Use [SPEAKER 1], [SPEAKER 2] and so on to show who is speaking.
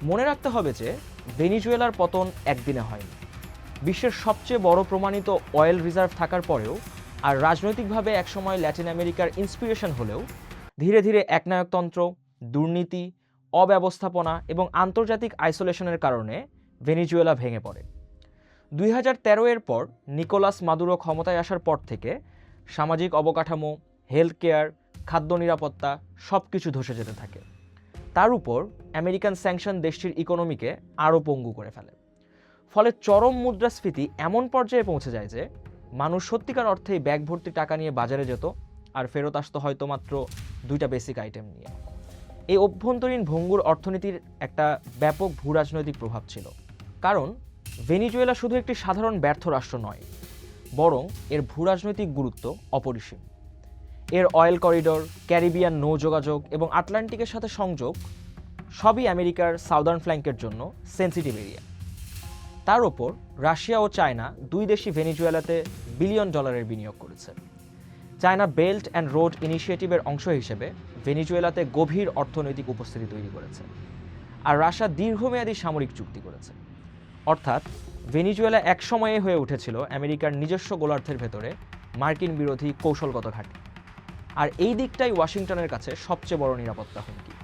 [SPEAKER 1] মনে রাখতে হবে যে ভেনিজুয়েলার পতন একদিনে হয়নি। বিশ্বের সবচেয়ে বড় প্রমাণিত অয়েল রিজার্ভ থাকার পরেও আর রাজনৈতিকভাবে একসময় ল্যাটিন আমেরিকার ইন্সপিরেশন হলেও ধীরে ধীরে একনায়কতন্ত্র, দুর্নীতি, অব্যবস্থাপনা এবং আন্তর্জাতিক আইসোলেশনের কারণে ভেনিজুয়েলা ভেঙে পড়ে। 2013 এর পর নিকোলাস মাদুরো ক্ষমতায় আসার পর থেকে সামাজিক অবকাঠামো, হেলথ কেয়ার, খাদ্য নিরাপত্তা সব কিছু ধসে যেতে থাকে। তার উপর আমেরিকান স্যাংশন দেশটির ইকোনমিকে আরও পঙ্গু করে ফেলে। ফলে চরম মুদ্রাস্ফীতি এমন পর্যায়ে পৌঁছে যায় যে মানুষ সত্যিকার অর্থেই ব্যাগ ভর্তি টাকা নিয়ে বাজারে যেত আর ফেরত আসতো হয়তো মাত্র 2টা বেসিক আইটেম নিয়ে। এই অভ্যন্তরীণ ভঙ্গুর অর্থনীতির একটা ব্যাপক ভূরাজনৈতিক প্রভাব ছিল, কারণ ভেনিজুয়েলা শুধু একটি সাধারণ ব্যর্থ রাষ্ট্র নয়, বরং এর ভূরাজনৈতিক গুরুত্ব অপরিসীম। এর অয়েল করিডোর, ক্যারিবিয়ান নৌ যোগাযোগ এবং আটলান্টিকের সাথে সংযোগ সবই আমেরিকার সাউদার্ন ফ্ল্যাঙ্কের জন্য সেন্সিটিভ এরিয়া। তার ওপর রাশিয়া ও চায়না দুই দেশই ভেনিজুয়েলাতে বিলিয়ন ডলারের বিনিয়োগ করেছে। চায়না বেল্ট অ্যান্ড রোড ইনিশিয়েটিভের অংশ হিসেবে ভেনিজুয়েলাতে গভীর অর্থনৈতিক উপস্থিতি তৈরি করেছে, আর রাশিয়া দীর্ঘমেয়াদী সামরিক চুক্তি করেছে। অর্থাৎ ভেনিজুয়েলা এক সময়ে হয়ে উঠেছিল আমেরিকার নিজস্ব গোলার্ধের ভেতরে মার্কিন বিরোধী কৌশলগত ঘাঁটি। আর এই দিকটাই ওয়াশিংটনের কাছে সবচেয়ে বড় নিরাপত্তা হুমকি।